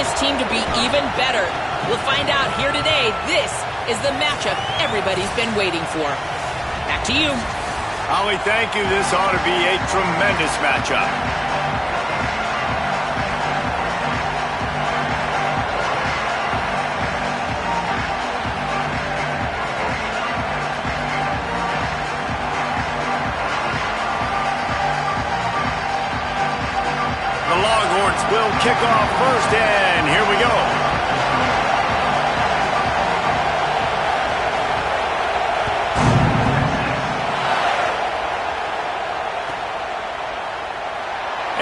this team to be even better. We'll find out here today. This is the matchup everybody's been waiting for. Back to you. Holly, thank you. This ought to be a tremendous matchup. The Longhorns will kick off first, and here we go.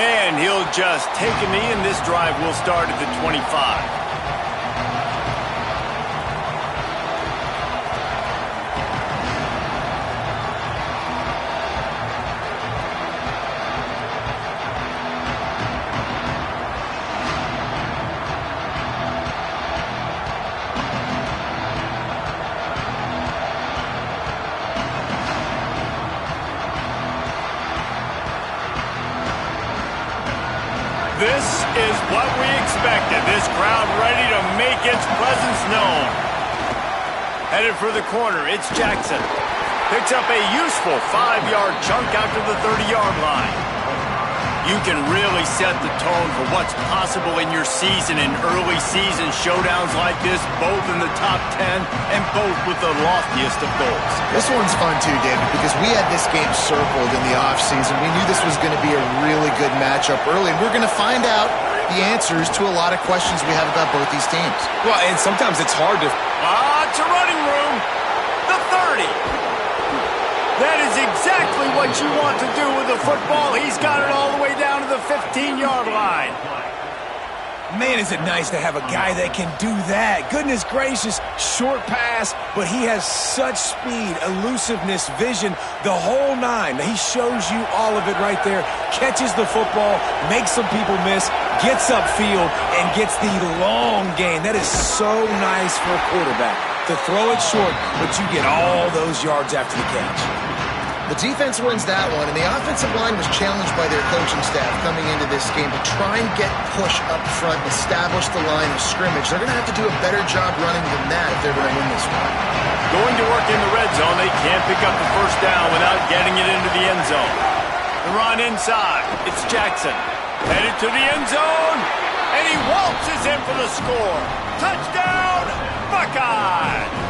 And he'll just take a knee, and this drive will start at the 25. This is what we expected. This crowd ready to make its presence known. Headed for the corner, it's Jackson. Picks up a useful 5-yard chunk out to the 30-yard line. You can really set the tone for what's possible in your season in early season showdowns like this, both in the top 10 and both with the loftiest of goals. This one's fun too, David, because we had this game circled in the offseason. We knew this was going to be a really good matchup early, and we're going to find out the answers to a lot of questions we have about both these teams. Well, and sometimes it's hard to... It's a running room. The 30. That is exactly what you want to do with the football. He's got it all the way down to the 15-yard line. Man, is it nice to have a guy that can do that. Goodness gracious, short pass, but he has such speed, elusiveness, vision, the whole nine. He shows you all of it right there. Catches the football, makes some people miss, gets upfield, and gets the long gain. That is so nice for a quarterback to throw it short, but you get all those yards after the catch. The defense wins that one, and the offensive line was challenged by their coaching staff coming into this game to try and get push up front, establish the line of scrimmage. They're going to have to do a better job running than that if they're going to win this one. Going to work in the red zone. They can't pick up the first down without getting it into the end zone. The run inside. It's Jackson. Headed to the end zone, and he waltzes in for the score. Touchdown, Buckeyes!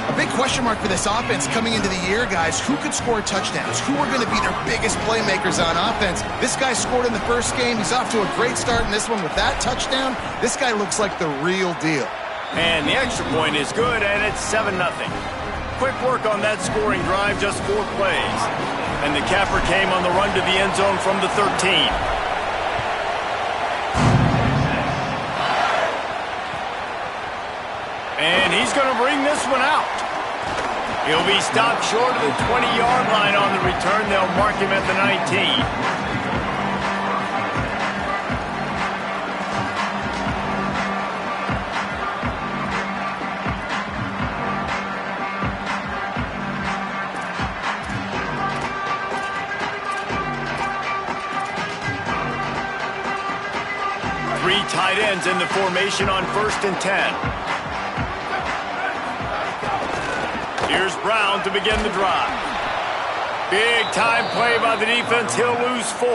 A big question mark for this offense coming into the year, guys. Who could score touchdowns? Who are going to be their biggest playmakers on offense? This guy scored in the first game. He's off to a great start in this one with that touchdown. This guy looks like the real deal. And the extra point is good, and it's 7-0. Quick work on that scoring drive, just 4 plays. And the capper came on the run to the end zone from the 13. And he's going to bring this one out. He'll be stopped short of the 20-yard line on the return. They'll mark him at the 19. Three tight ends in the formation on 1st and 10. Here's Brown to begin the drive. Big time play by the defense. He'll lose 4.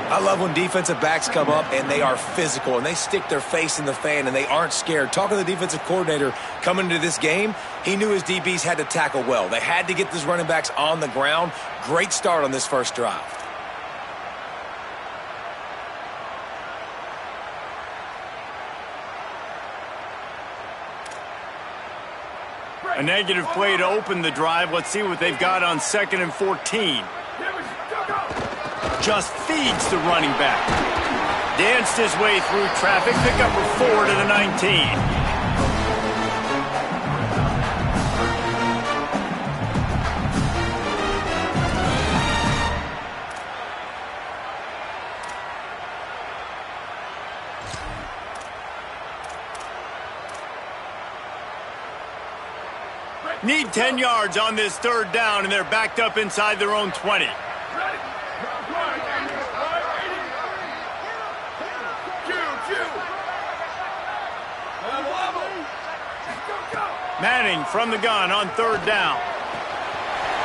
I love when defensive backs come up and they are physical and they stick their face in the fan and they aren't scared. Talking to the defensive coordinator coming into this game, he knew his DBs had to tackle well. They had to get these running backs on the ground. Great start on this first drive. A negative play to open the drive. Let's see what they've got on 2nd and 14. Just feeds the running back. Danced his way through traffic. Pick up a 4 to the 19. Need 10 yards on this 3rd down, and they're backed up inside their own 20. Manning from the gun on third down.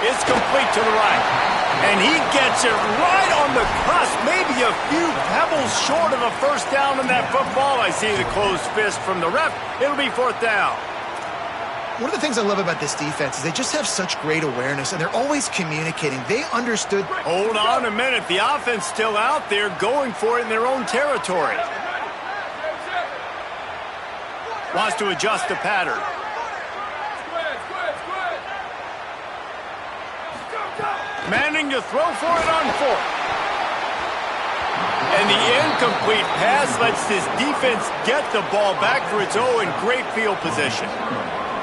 It's complete to the right. And he gets it right on the cusp, maybe a few pebbles short of a first down in that football. I see the closed fist from the ref. It'll be fourth down. One of the things I love about this defense is they just have such great awareness, and they're always communicating. They understood. Hold on a minute. The offense still out there going for it in their own territory. Wants to adjust the pattern. Manning to throw for it on fourth. And the incomplete pass lets this defense get the ball back for its own great field position.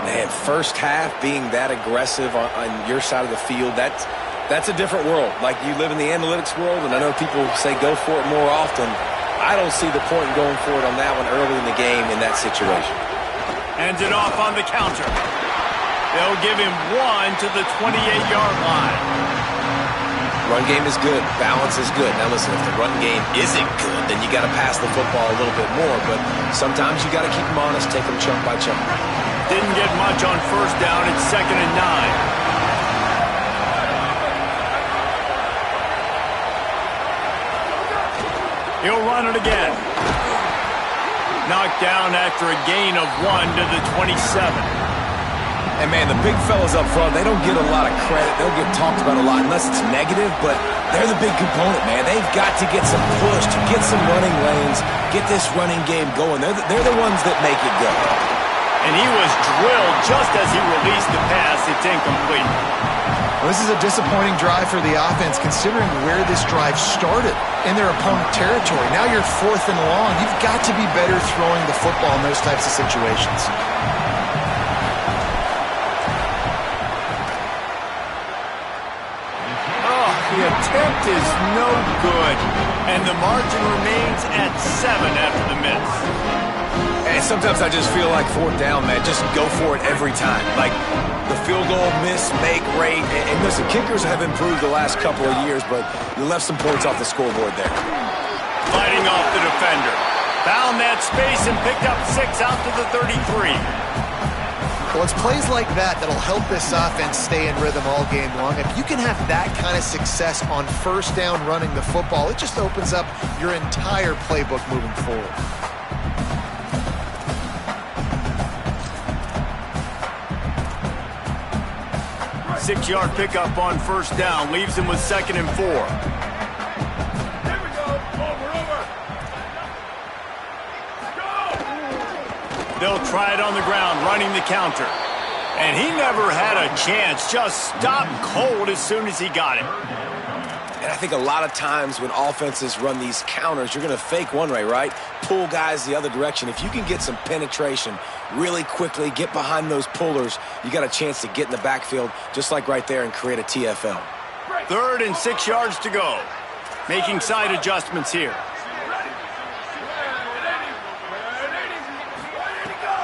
Man, first half being that aggressive on your side of the field, that's a different world. Like, you live in the analytics world, and I know people say go for it more often. I don't see the point in going for it on that one early in the game in that situation. Hands it off on the counter. They'll give him one to the 28-yard line. Run game is good. Balance is good. Now listen, if the run game isn't good, then you got to pass the football a little bit more. But sometimes you got to keep them honest, take them chunk by chunk. Didn't get much on first down. It's 2nd and 9. He'll run it again. Knocked down after a gain of 1 to the 27. And, man, the big fellas up front, they don't get a lot of credit. They'll get talked about a lot unless it's negative, but they're the big component, man. They've got to get some push, to get some running lanes, get this running game going. They're the ones that make it go. And he was drilled just as he released the pass. It's incomplete. Well, this is a disappointing drive for the offense, considering where this drive started in their opponent territory. Now you're 4th and long. You've got to be better throwing the football in those types of situations. The attempt is no good, and the margin remains at 7 after the miss. And sometimes I just feel like fourth down, man, just go for it every time. Like the field goal, miss, make, rate. And listen, kickers have improved the last couple of years, but you left some points off the scoreboard there. Fighting off the defender. Found that space and picked up 6 out to the 33. Well, it's plays like that that'll help this offense stay in rhythm all game long. If you can have that kind of success on first down running the football, it just opens up your entire playbook moving forward. Six-yard pickup on first down leaves him with 2nd and 4. They'll try it on the ground, running the counter. And he never had a chance, just stopped cold as soon as he got it. And I think a lot of times when offenses run these counters, you're going to fake one way, right? Pull guys the other direction. If you can get some penetration really quickly, get behind those pullers, you got a chance to get in the backfield, just like right there, and create a TFL. 3rd and 6 yards to go. Making side adjustments here.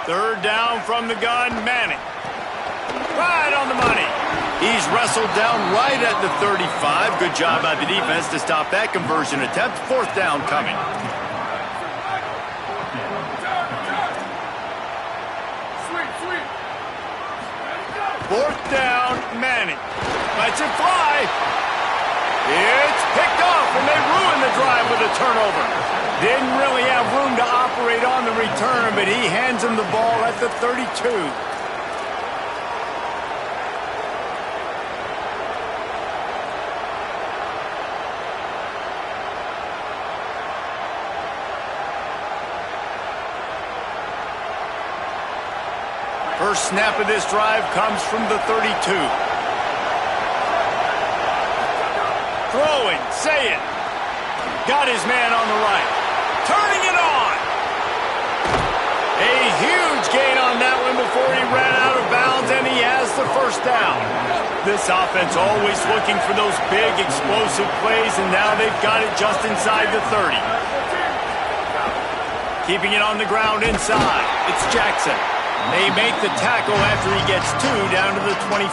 3rd down from the gun, Manning. Right on the money. He's wrestled down right at the 35. Good job by the defense to stop that conversion attempt. 4th down coming. Fourth down, Manning. Lets it fly. It's picked off, and they ruin the drive with a turnover. Didn't really have room to operate on the return, but he hands him the ball at the 32. First snap of this drive comes from the 32. Throwing, say it. Got his man on the right. Turning it on. A huge gain on that one before he ran out of bounds, and he has the first down. This offense always looking for those big, explosive plays, and now they've got it just inside the 30. Keeping it on the ground inside. It's Jackson. They make the tackle after he gets 2 down to the 25.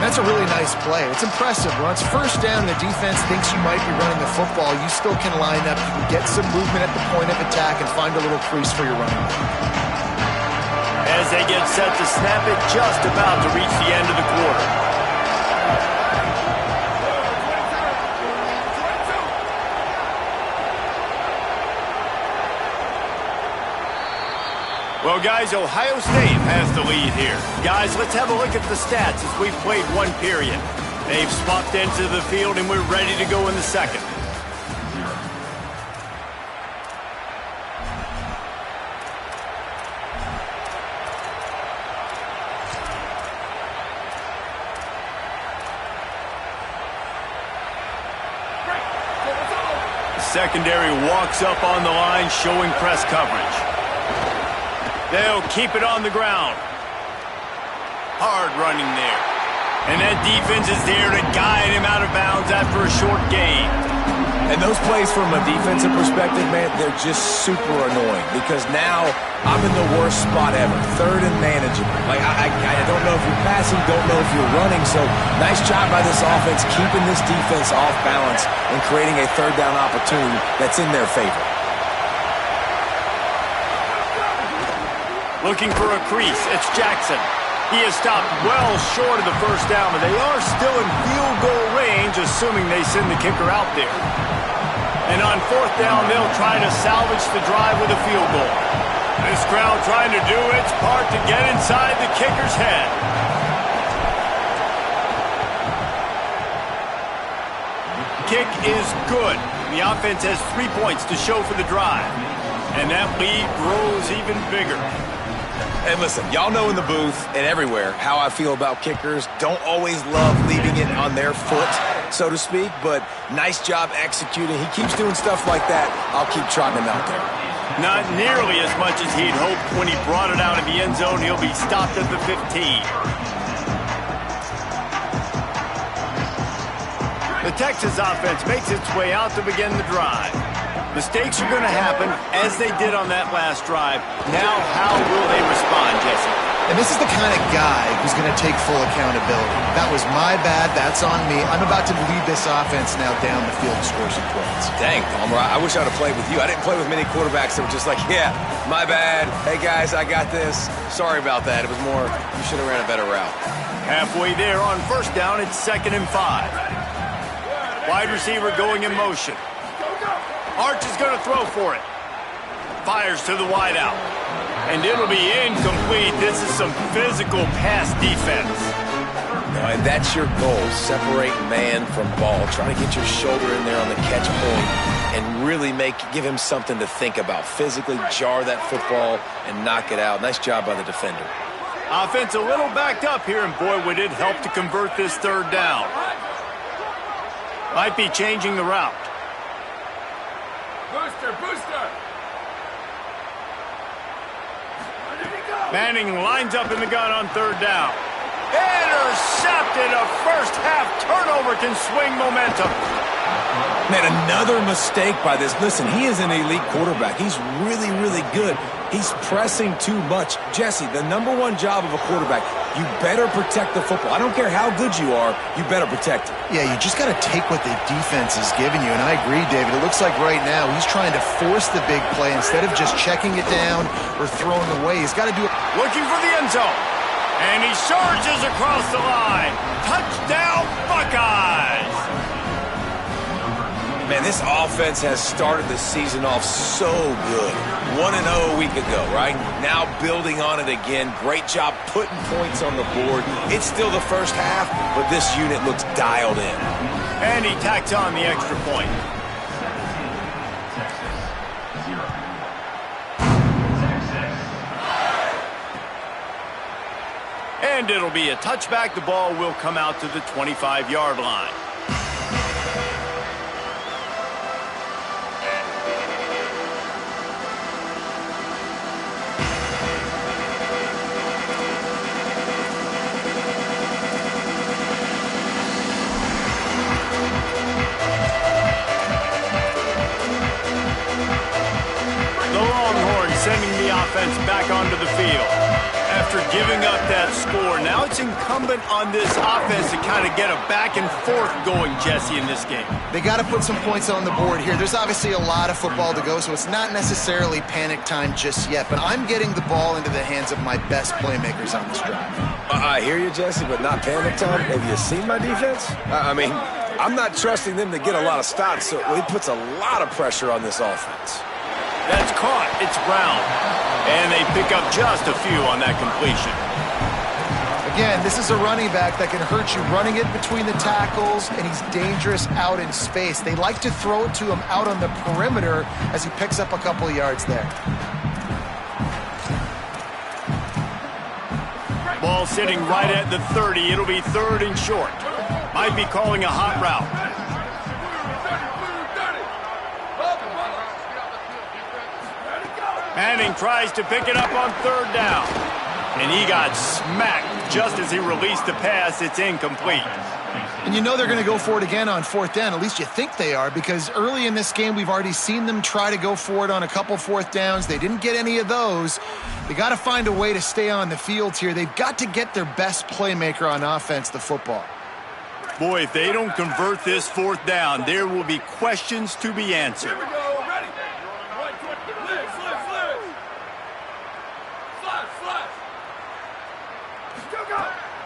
That's a really nice play. It's impressive. When it's first down and the defense thinks you might be running the football, you still can line up. You can get some movement at the point of attack and find a little crease for your running back. as they get set to snap it just about to reach the end of the quarter. Well, guys, Ohio State has the lead here. Guys, let's have a look at the stats as we've played one period. They've swapped into the field, and we're ready to go in the second. The secondary walks up on the line, showing press coverage. They'll keep it on the ground. Hard running there. And that defense is there to guide him out of bounds after a short gain. And those plays from a defensive perspective, man, they're just super annoying because now I'm in the worst spot ever. Third and manageable. Like, I don't know if you're passing, don't know if you're running. So nice job by this offense keeping this defense off balance and creating a third down opportunity that's in their favor. Looking for a crease, it's Jackson. He is stopped well short of the first down, but they are still in field goal range, assuming they send the kicker out there. And on fourth down, they'll try to salvage the drive with a field goal. This crowd trying to do its part to get inside the kicker's head. Kick is good. The offense has 3 points to show for the drive. And that lead grows even bigger. And listen, y'all know in the booth and everywhere how I feel about kickers. Don't always love leaving it on their foot, so to speak, but nice job executing. He keeps doing stuff like that. I'll keep trotting him out there. Not nearly as much as he'd hoped when he brought it out of the end zone. He'll be stopped at the 15. The Texas offense makes its way out to begin the drive. Mistakes are going to happen, as they did on that last drive. Now, how will they respond, Jesse? And this is the kind of guy who's going to take full accountability. That was my bad. That's on me. I'm about to lead this offense now down the field to score some points. Dang, Palmer, I wish I would have played with you. I didn't play with many quarterbacks that were just like, yeah, my bad. Hey, guys, I got this. Sorry about that. It was more, you should have ran a better route. Halfway there on first down, it's 2nd and 5. Wide receiver going in motion. Arch is going to throw for it. Fires to the wideout. And it'll be incomplete. This is some physical pass defense. And that's your goal. Separate man from ball. Try to get your shoulder in there on the catch point and really give him something to think about. Physically jar that football and knock it out. Nice job by the defender. Offense a little backed up here, and boy, would it help to convert this third down. Might be changing the route. Booster! Manning lines up in the gun on third down. Intercepted. A first-half turnover can swing momentum. Man, another mistake by this. Listen, he is an elite quarterback. He's really, really good. He's pressing too much. Jesse, the #1 job of a quarterback, you better protect the football. I don't care how good you are, you better protect it. Yeah, you just got to take what the defense is giving you, and I agree, David. It looks like right now he's trying to force the big play instead of just checking it down or throwing away. He's got to do it. Looking for the end zone, and he surges across the line. Touchdown, Buckeyes! Man, this offense has started the season off so good. 1-0 a week ago, right? Now building on it again. Great job putting points on the board. It's still the first half, but this unit looks dialed in. And he tacks on the extra point. And it'll be a touchback. The ball will come out to the 25-yard line. Sending the offense back onto the field. after giving up that score. Now it's incumbent on this offense to kind of get a back and forth going, Jesse, in this game. They got to put some points on the board here. There's obviously a lot of football to go, so it's not necessarily panic time just yet, but I'm getting the ball into the hands of my best playmakers on this drive. I hear you, Jesse, but not panic time. Have you seen my defense? I mean, I'm not trusting them to get a lot of stops, so it puts a lot of pressure on this offense. That's caught. It's Brown. And they pick up just a few on that completion. Again, this is a running back that can hurt you running it between the tackles, and he's dangerous out in space. They like to throw it to him out on the perimeter as he picks up a couple of yards there. Ball sitting right at the 30. It'll be 3rd and short. Might be calling a hot route. Manning tries to pick it up on 3rd down. And he got smacked just as he released the pass. It's incomplete. And you know they're going to go for it again on 4th down. At least you think they are, because early in this game we've already seen them try to go for it on a couple 4th downs. They didn't get any of those. They got to find a way to stay on the field here. They've got to get their best playmaker on offense the football. Boy, if they don't convert this 4th down, there will be questions to be answered.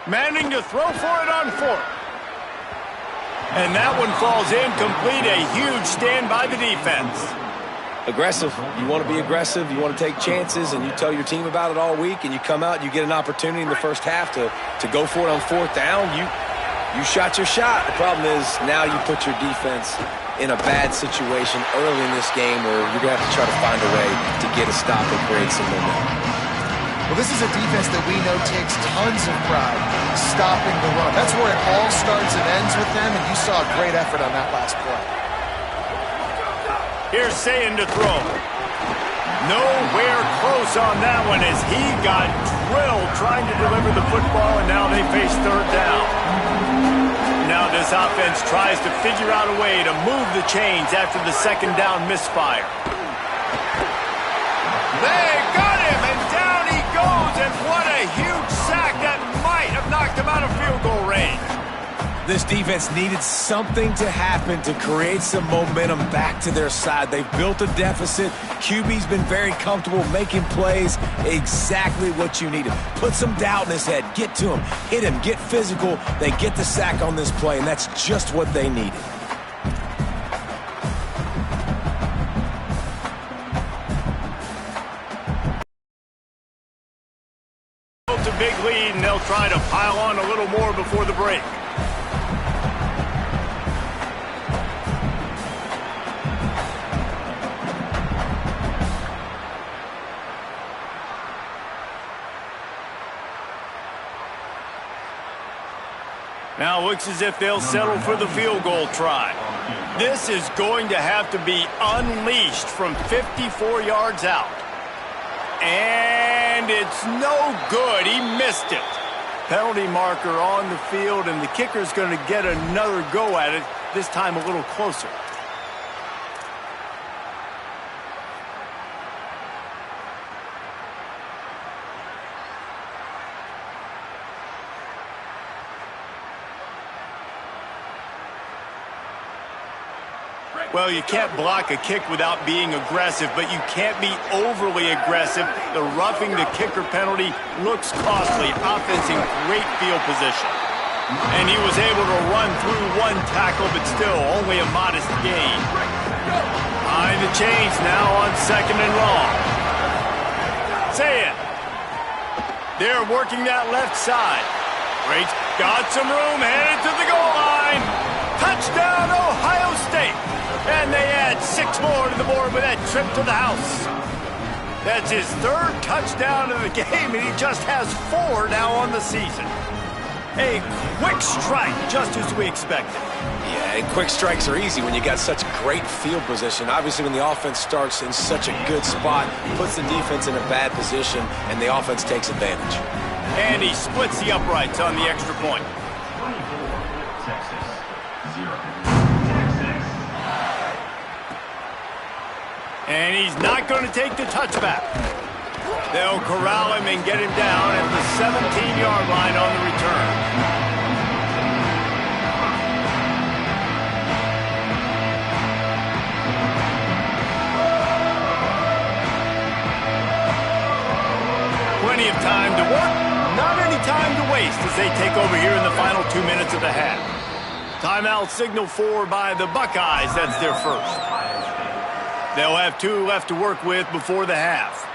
Manning to throw for it on 4th. And that one falls incomplete. A huge stand by the defense. Aggressive. You want to be aggressive. You want to take chances, and you tell your team about it all week, and you come out and you get an opportunity in the first half to go for it on 4th down. You shot your shot. The problem is now you put your defense in a bad situation early in this game where you're going to have to try to find a way to get a stop and create some momentum. Well, this is a defense that we know takes tons of pride stopping the run. That's where it all starts and ends with them, and you saw a great effort on that last play. Here's Sayin to throw. Nowhere close on that one as he got drilled trying to deliver the football, and now they face 3rd down. Now this offense tries to figure out a way to move the chains after the 2nd down misfire. They got him, and down he goes, and what a huge sack that might have knocked him out of field goal range. This defense needed something to happen to create some momentum back to their side. They've built a deficit. QB's been very comfortable making plays. Exactly what you needed. Put some doubt in his head. Get to him. Hit him. Get physical. They get the sack on this play, and that's just what they needed. It's a big lead, and they'll try to pile on a little more before the break. Now it looks as if they'll settle for the field goal try. This is going to have to be unleashed from 54 yards out. And it's no good. He missed it. Penalty marker on the field, and the kicker's going to get another go at it, this time a little closer. Well, you can't block a kick without being aggressive, but you can't be overly aggressive. The roughing the kicker penalty looks costly. Offense in great field position. And he was able to run through one tackle, but still only a modest gain. Behind the chains now on 2nd and long. Say it. They're working that left side. Great. Got some room, headed to the goal line. Touchdown, Ohio State. And they add 6 more to the board with that trip to the house. That's his 3rd touchdown of the game, and he just has 4 now on the season. A quick strike, just as we expected. Yeah, and quick strikes are easy when you got such great field position. Obviously, when the offense starts in such a good spot, puts the defense in a bad position, and the offense takes advantage. And he splits the uprights on the extra point. And he's not going to take the touchback. They'll corral him and get him down at the 17-yard line on the return. Plenty of time to work, not any time to waste as they take over here in the final 2 minutes of the half. Timeout signal for by the Buckeyes. That's their first. They'll have 2 left to work with before the half.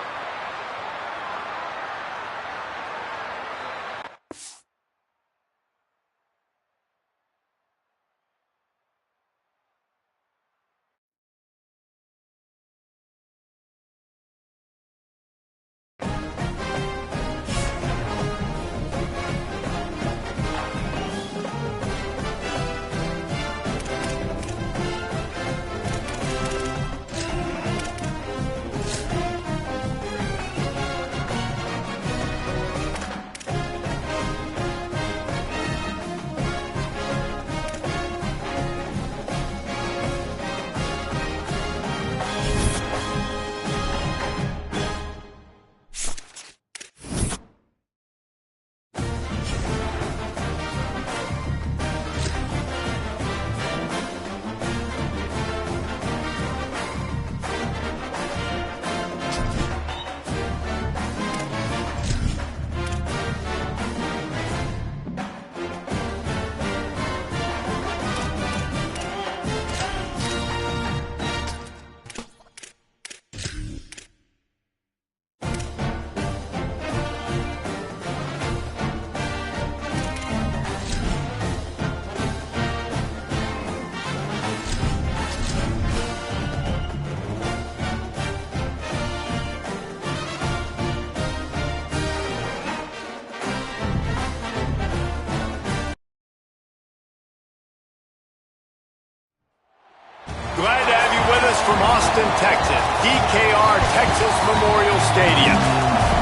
Glad to have you with us from Austin, Texas, DKR Texas Memorial Stadium.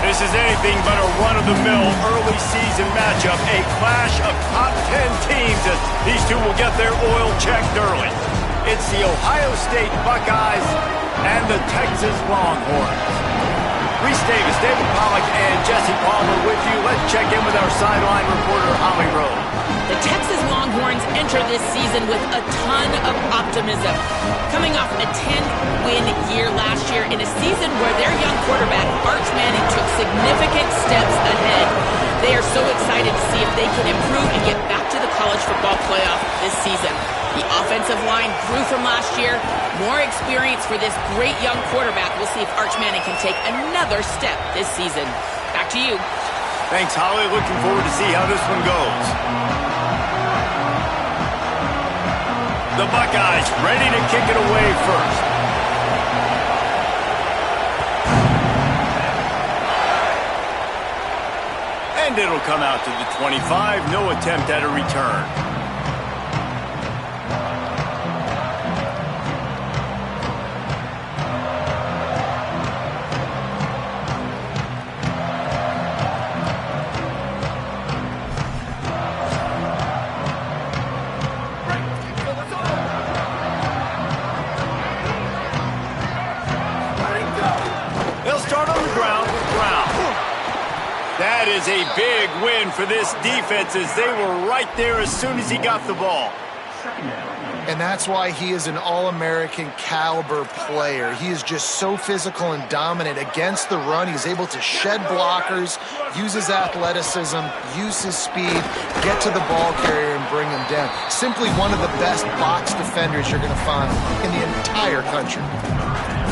This is anything but a run-of-the-mill early season matchup, a clash of top 10 teams as these two will get their oil checked early. It's the Ohio State Buckeyes and the Texas Longhorns. Reese Davis, David Pollack, and Jesse Palmer with you. Let's check in with our sideline reporter, Holly Rowe. The Texas Longhorns enter this season with a ton of optimism. Coming off a 10-win year last year in a season where their young quarterback, Arch Manning, took significant steps ahead. They are so excited to see if they can improve and get back to the college football playoff this season. The offensive line grew from last year. More experience for this great young quarterback. We'll see if Arch Manning can take another step this season. Back to you. Thanks, Holly. Looking forward to see how this one goes. The Buckeyes ready to kick it away first. And it'll come out to the 25. No attempt at a return. That is a big win for this defense as they were right there as soon as he got the ball. And that's why he is an All-American caliber player. He is just so physical and dominant against the run. He's able to shed blockers, use his athleticism, use his speed, get to the ball carrier and bring him down. Simply one of the best box defenders you're going to find in the entire country.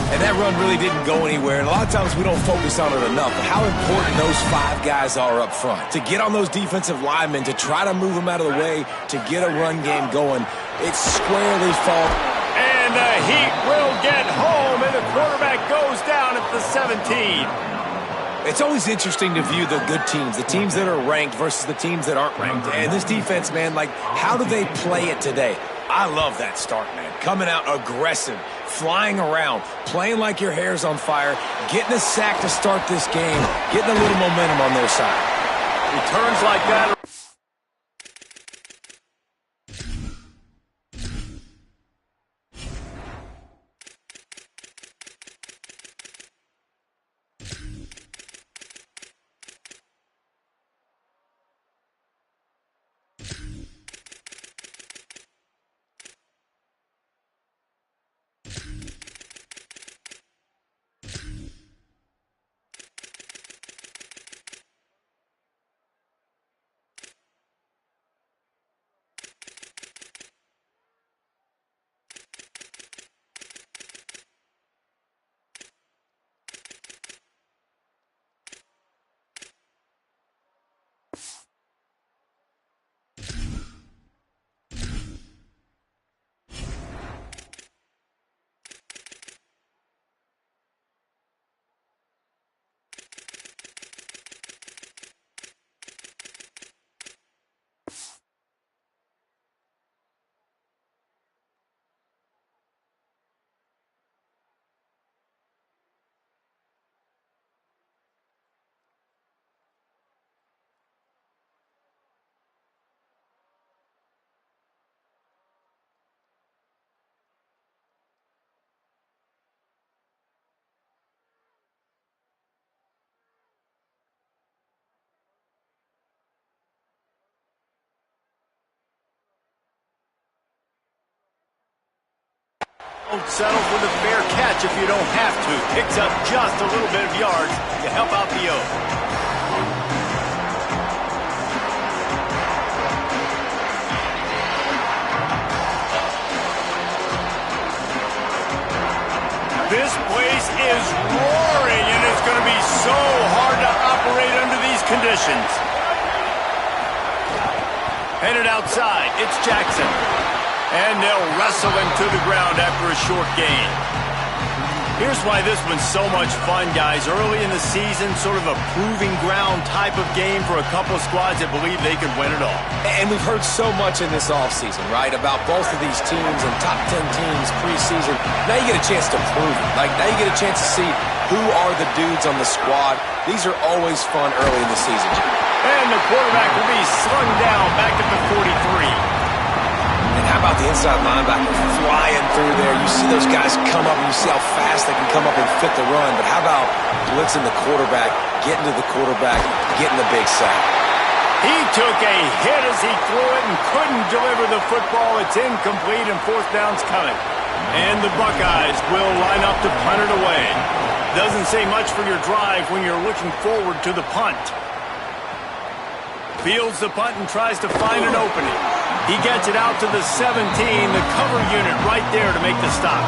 And that run really didn't go anywhere, and a lot of times we don't focus on it enough, but how important those 5 guys are up front. To get on those defensive linemen, to try to move them out of the way, to get a run game going, it's squarely fault. And the Heat will get home, and the quarterback goes down at the 17. It's always interesting to view the good teams, the teams that are ranked versus the teams that aren't ranked. And this defense, man, like, how do they play it today? I love that start, man. Coming out aggressive, flying around, playing like your hair's on fire, getting a sack to start this game, getting a little momentum on their side. Returns like that. Don't settle for the fair catch if you don't have to. Picks up just a little bit of yards to help out the O. This place is roaring, and it's going to be so hard to operate under these conditions. Headed outside, it's Jackson. And they'll wrestle him to the ground after a short gain. Here's why this one's so much fun, guys. Early in the season, sort of a proving ground type of game for a couple of squads that believe they could win it all. And we've heard so much in this offseason, right, about both of these teams and top 10 teams preseason. Now you get a chance to prove it. Like, now you get a chance to see who are the dudes on the squad. These are always fun early in the season. And the quarterback will be slung down back at the 43. And how about the inside linebacker flying through there? You see those guys come up, and you see how fast they can come up and fit the run. But how about blitzing the quarterback, getting to the quarterback, getting the big sack? He took a hit as he threw it and couldn't deliver the football. It's incomplete, and fourth down's coming. And the Buckeyes will line up to punt it away. Doesn't say much for your drive when you're looking forward to the punt. Fields the punt and tries to find an opening. He gets it out to the 17, the cover unit right there to make the stop.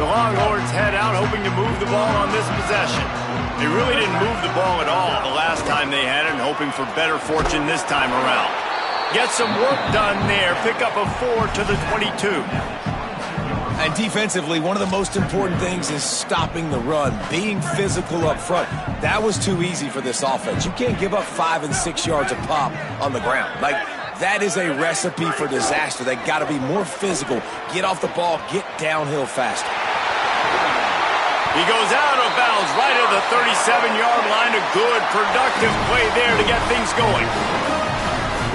The Longhorns head out hoping to move the ball on this possession. They really didn't move the ball at all the last time they had it, and hoping for better fortune this time around. Get some work done there. Pick up a 4 to the 22. And defensively, one of the most important things is stopping the run, being physical up front. That was too easy for this offense. You can't give up 5 and 6 yards a pop on the ground. Like, that is a recipe for disaster. They got to be more physical, get off the ball, get downhill faster. He goes out of bounds right at the 37-yard line. A good, productive play there to get things going.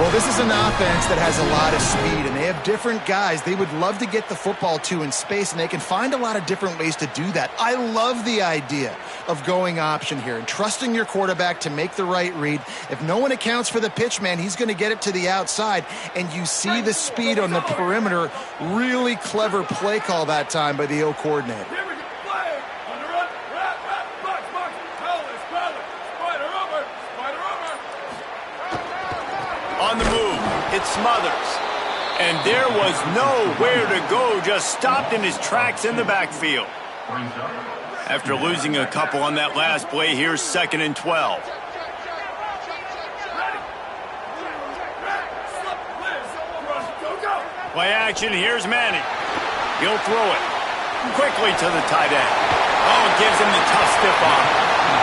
Well, this is an offense that has a lot of speed, and they have different guys they would love to get the football to in space, and they can find a lot of different ways to do that. I love the idea of going option here and trusting your quarterback to make the right read. If no one accounts for the pitch man, he's going to get it to the outside, and you see the speed on the perimeter. Really clever play call that time by the O coordinator. On the move, it's Smothers. And there was nowhere to go, just stopped in his tracks in the backfield. After losing a couple on that last play, here's 2nd and 12. Play action, here's Manning. He'll throw it quickly to the tight end. Oh, it gives him the tough stiff arm.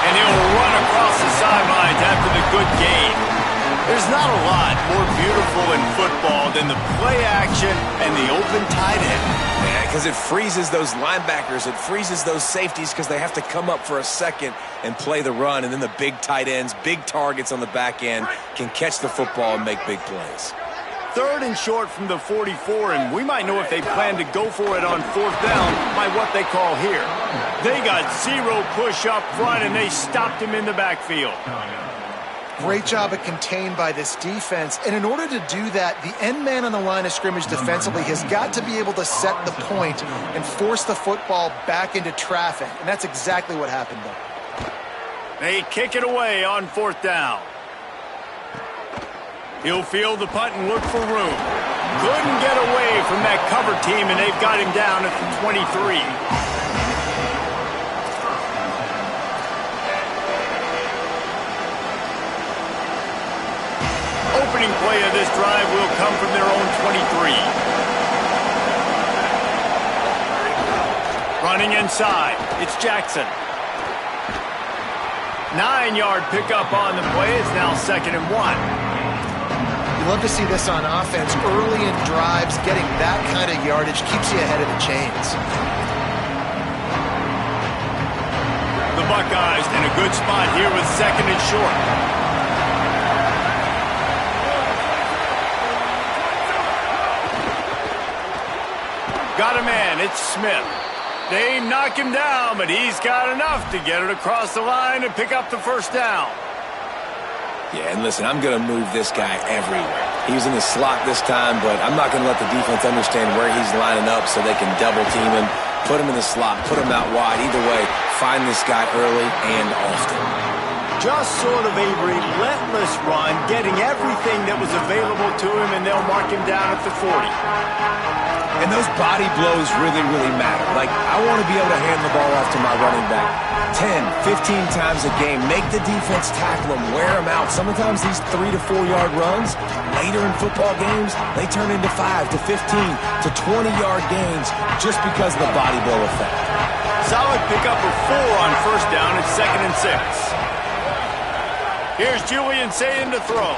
And he'll run across the sidelines after the good gain. There's not a lot more beautiful in football than the play action and the open tight end. Yeah, because it freezes those linebackers. It freezes those safeties because they have to come up for a second and play the run. And then the big tight ends, big targets on the back end can catch the football and make big plays. 3rd and short from the 44, and we might know if they plan to go for it on 4th down by what they call here. They got 0 push up front, and they stopped him in the backfield. Great job of contained by this defense. And in order to do that, the end man on the line of scrimmage defensively has got to be able to set the point and force the football back into traffic. And that's exactly what happened there. They kick it away on 4th down. He'll field the punt and look for room. Couldn't get away from that cover team, and they've got him down at the 23. Opening play of this drive will come from their own 23. Running inside, it's Jackson. 9-yard pickup on the play. It's now 2nd and 1. You love to see this on offense. Early in drives, getting that kind of yardage keeps you ahead of the chains. The Buckeyes in a good spot here with 2nd and short. Got a man, it's Smith. They knock him down, but he's got enough to get it across the line and pick up the 1st down. Yeah, and listen, I'm going to move this guy everywhere. He was in the slot this time, but I'm not going to let the defense understand where he's lining up so they can double team him, put him in the slot, put him out wide. Either way, find this guy early and often. Just sort of a relentless run, getting everything that was available to him, and they'll mark him down at the 40. And those body blows really, really matter. Like, I want to be able to hand the ball off to my running back 10, 15 times a game. Make the defense tackle him, wear him out. Sometimes these 3 to 4 yard runs, later in football games, they turn into 5 to 15 to 20 yard gains just because of the body blow effect. Solid pickup of 4 on first down at 2nd and 6. Here's Julian saying to throw.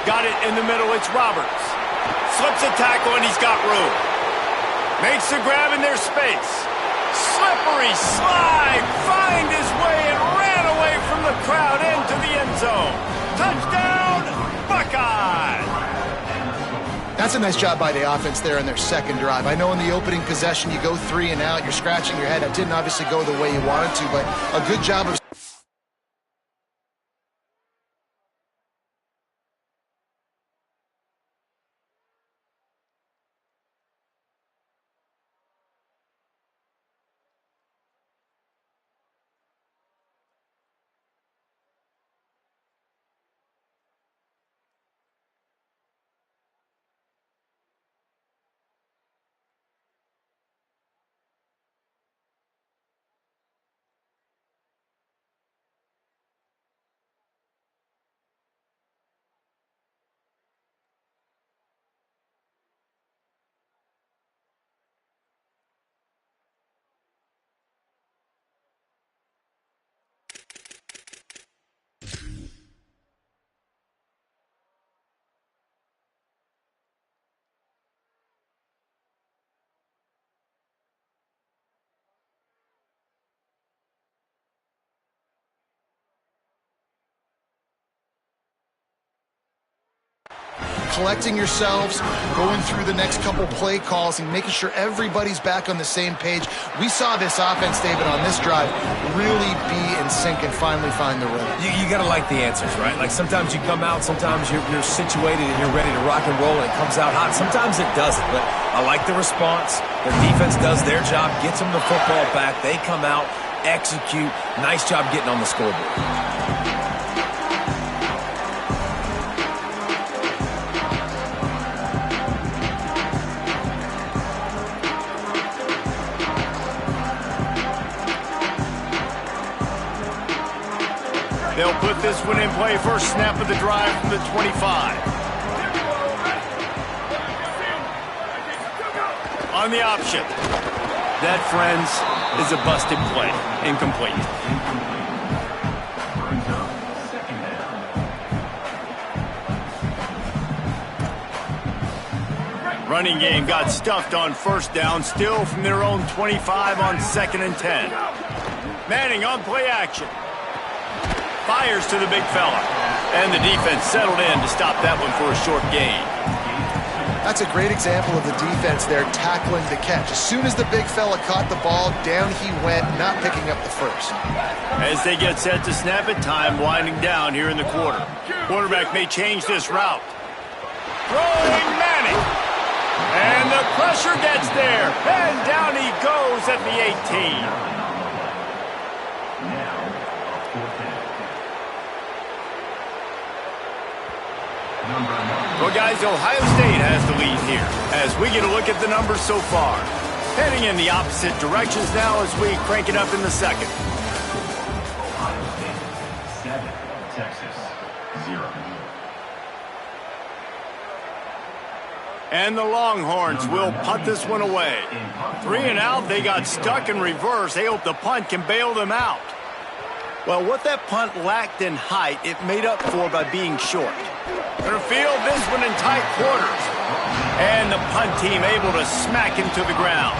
Got it in the middle, it's Roberts. Slips a tackle and he's got room. Makes the grab in their space. Slippery slide, find his way and ran away from the crowd into the end zone. Touchdown, Buckeyes! That's a nice job by the offense there in their second drive. I know in the opening possession you go 3 and out, you're scratching your head. That didn't obviously go the way you wanted to, but a good job of collecting yourselves, going through the next couple play calls and making sure everybody's back on the same page. We saw this offense, David, on this drive really be in sync and finally find the rhythm. You got to like the answers, right? Like sometimes you come out, sometimes you're situated and you're ready to rock and roll and it comes out hot. Sometimes it doesn't, but I like the response. The defense does their job, gets them the football back. They come out, execute. Nice job getting on the scoreboard. They'll put this one in play first snap of the drive from the 25. On the option. That, friends, is a busted play. Incomplete. Running game got stuffed on first down, still from their own 25 on 2nd and 10. Manning on play action. Fires to the big fella. And the defense settled in to stop that one for a short gain. That's a great example of the defense there tackling the catch. As soon as the big fella caught the ball, down he went, not picking up the first. As they get set to snap it, time winding down here in the quarter. Quarterback may change this route. Throwing Manning. And the pressure gets there. And down he goes at the 18. Well, guys, Ohio State has the lead here as we get a look at the numbers so far. Heading in the opposite directions now as we crank it up in the second. Ohio State 7, Texas 0. And the Longhorns will punt this one away. 3 and out, they got stuck in reverse. They hope the punt can bail them out. Well, what that punt lacked in height, it made up for by being short. Going to field this one in tight quarters. And the punt team able to smack him to the ground.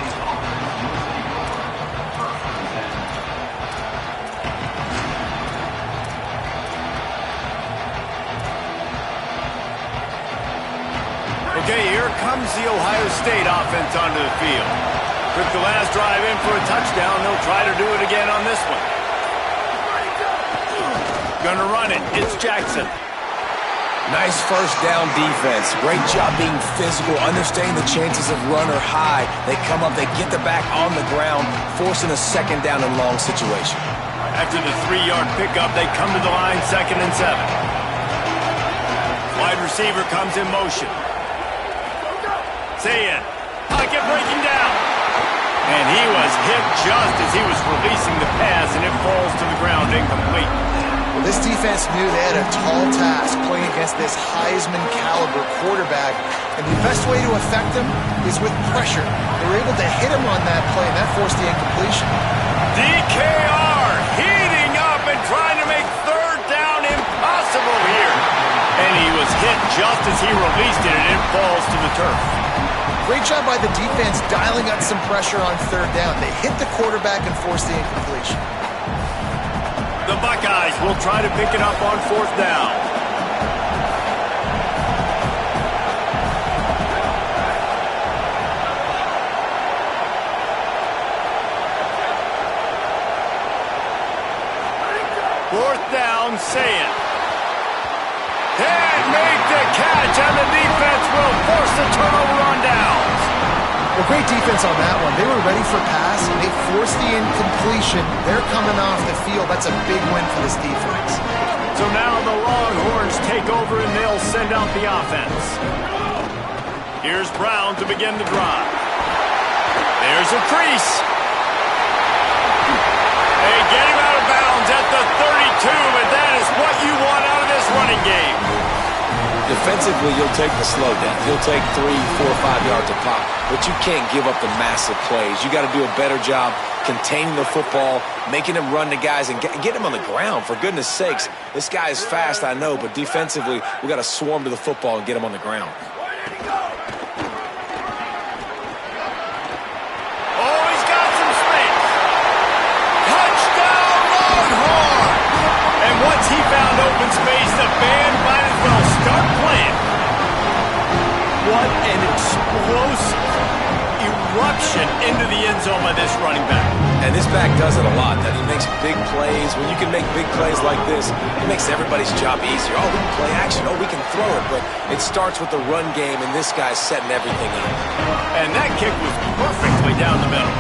Okay, here comes the Ohio State offense onto the field. Took the last drive in for a touchdown. They'll try to do it again on this one. Gonna run it. It's Jackson. Nice first down defense. Great job being physical, understanding the chances of run or high. They come up, they get the back on the ground, forcing a second down and long situation. After the 3-yard pickup, they come to the line 2nd and 7. Wide receiver comes in motion. Saying, pocket breaking down. And he was hit just as he was releasing the pass, and it falls to the ground incomplete. Well, this defense knew they had a tall task playing against this Heisman-caliber quarterback, and the best way to affect him is with pressure. They were able to hit him on that play, and that forced the incompletion. DKR heating up and trying to make 3rd down impossible here. And he was hit just as he released it, and it falls to the turf. Great job by the defense dialing up some pressure on 3rd down. They hit the quarterback and forced the incompletion. The Buckeyes will try to pick it up on 4th down. Fourth down, say it. And make the catch, and the defense will force the turnover on downs. Well, great defense on that one. They were ready for pass, and they forced the incompletion. They're coming off the field. That's a big win for this defense. So now the Longhorns take over, and they'll send out the offense. Here's Brown to begin the drive. There's a crease. They get him out of bounds at the 32, but that is what you want out of this running game. Defensively, you'll take the slow down. You'll take 3, 4, 5 yards a pop, but you can't give up the massive plays. You got to do a better job containing the football, making him run the guys, and get him on the ground, for goodness sakes. This guy is fast, I know, but defensively, we got to swarm to the football and get him on the ground. Oh, he's got some space. Touchdown, Longhorn! And once he found open space, the band might as well start playing. What an explosive eruption into the end zone by this running back. And this back does it a lot. That he makes big plays. When you can make big plays like this, it makes everybody's job easier. Oh, we can play action. Oh, we can throw it. But it starts with the run game, and this guy's setting everything up. And that kick was perfectly down the middle.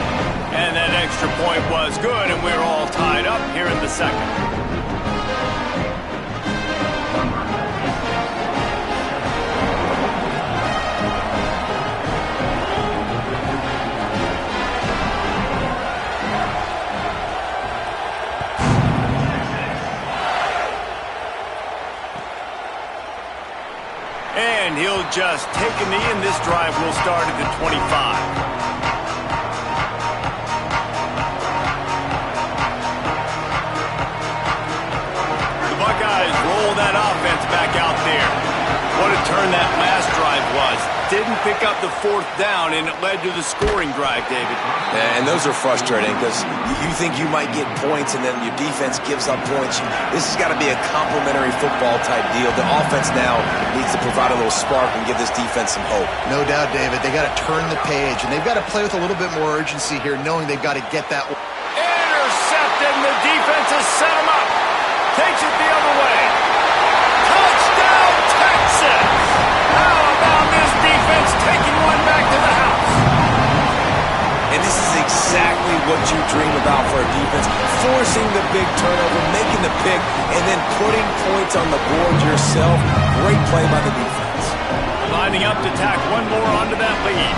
And that extra point was good, and we're all tied up here in the 2nd. And he'll just take a knee, and this drive will start at the 25. The Buckeyes roll that offense back out there. What a turn that last drive was. Didn't pick up the 4th down, and it led to the scoring drive, David. Yeah, and those are frustrating because you think you might get points, and then your defense gives up points. This has got to be a complementary football type deal. The offense now needs to provide a little spark and give this defense some hope. No doubt, David. They got to turn the page, and they've got to play with a little bit more urgency here, knowing they've got to get that. Intercepted, and the defense has set him up. Takes it the other way. Touchdown, Texas! How about this defense taking one back to the house? And this is exactly what you dream about for a defense. Forcing the big turnover, making the pick, and then putting points on the board yourself. Great play by the defense. Lining up to tack one more onto that lead.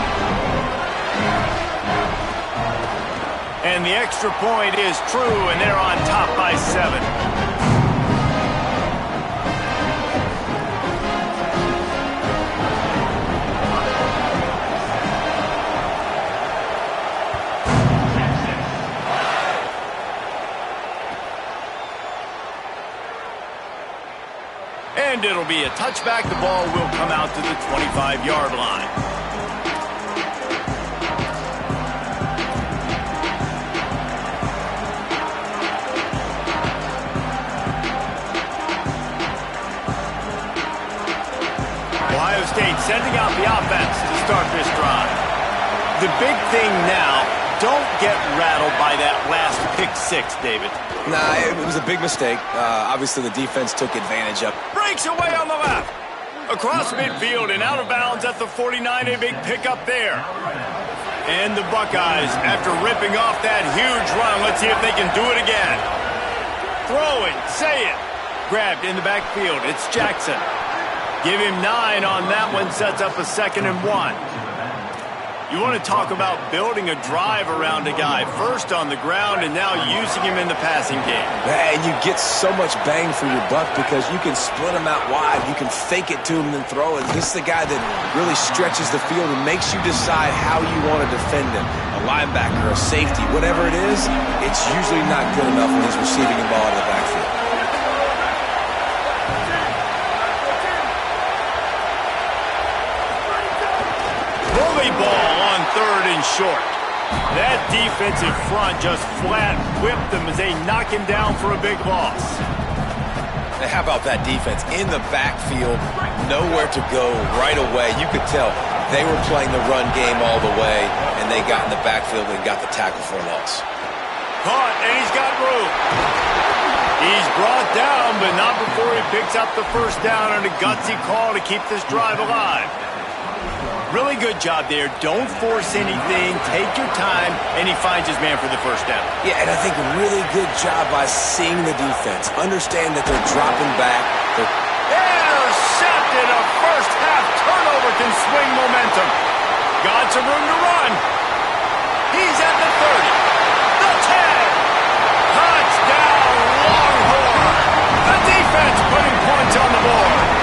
And the extra point is true, and they're on top by 7. And it'll be a touchback. The ball will come out to the 25-yard line. Ohio State sending out the offense to start this drive. The big thing now, don't get rattled by that last pick 6, David. Nah, it was a big mistake. Obviously, the defense took advantage of it. Breaks away on the left. Across midfield and out of bounds at the 49, a big pickup there. And the Buckeyes, after ripping off that huge run, let's see if they can do it again. Throwing, say it. Grabbed in the backfield, it's Jackson. Give him 9 on that one, sets up a 2nd and 1. You want to talk about building a drive around a guy, first on the ground and now using him in the passing game. And you get so much bang for your buck because you can split him out wide. You can fake it to him and then throw it. This is the guy that really stretches the field and makes you decide how you want to defend him. A linebacker, a safety, whatever it is, it's usually not good enough when he's receiving the ball in the backfield. Ball on 3rd and short. That defensive front just flat whipped them as they knock him down for a big loss. Now, how about that defense in the backfield, nowhere to go right away? You could tell they were playing the run game all the way, and they got in the backfield and got the tackle for a loss. Caught, and he's got room. He's brought down, but not before he picks up the first down on a gutsy call to keep this drive alive. Really good job there. Don't force anything. Take your time, and he finds his man for the first down. Yeah, and I think a really good job by seeing the defense. Understand that they're dropping back. Intercepted. A first-half turnover can swing momentum. Got some room to run. He's at the 30. The 10. Touchdown, Longhorn. The defense putting points on the board.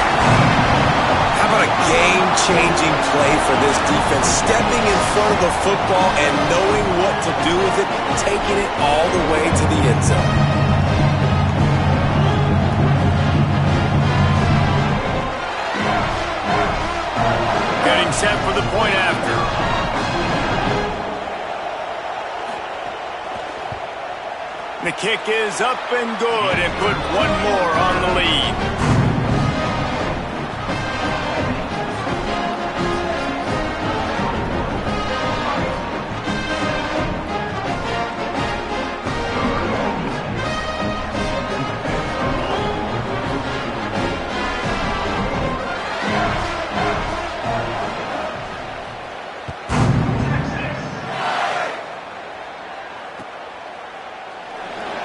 How about a game-changing play for this defense, stepping in front of the football and knowing what to do with it, taking it all the way to the end zone. Getting set for the point after. The kick is up and good and put one more on the lead.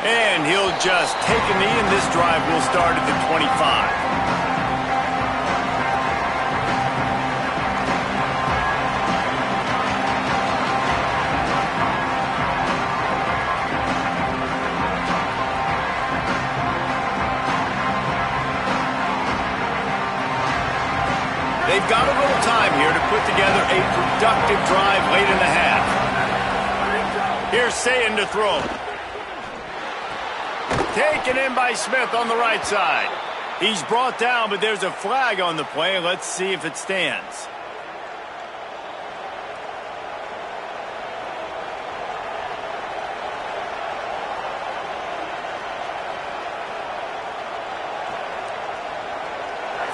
And he'll just take a knee, and this drive will start at the 25. They've got a little time here to put together a productive drive late in the half. Here's Sayin to throw. Taken in by Smith on the right side. He's brought down, but there's a flag on the play. Let's see if it stands.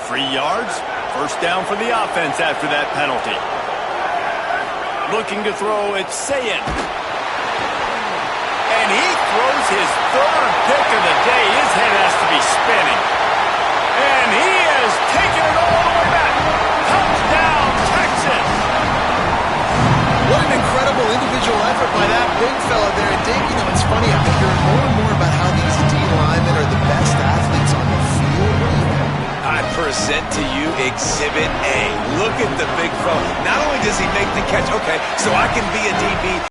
Free yards. First down for the offense after that penalty. Looking to throw, it's Sayin. And he throws his 3rd pick of the day. His head has to be spinning. And he has taken it all the way back. Touchdown, Texas. What an incredible individual effort by that big fella there. And Dave, you know, it's funny. I'm hearing more and more about how these D linemen are the best athletes on the field. I present to you Exhibit A. Look at the big fella. Not only does he make the catch, okay, so I can be a DB.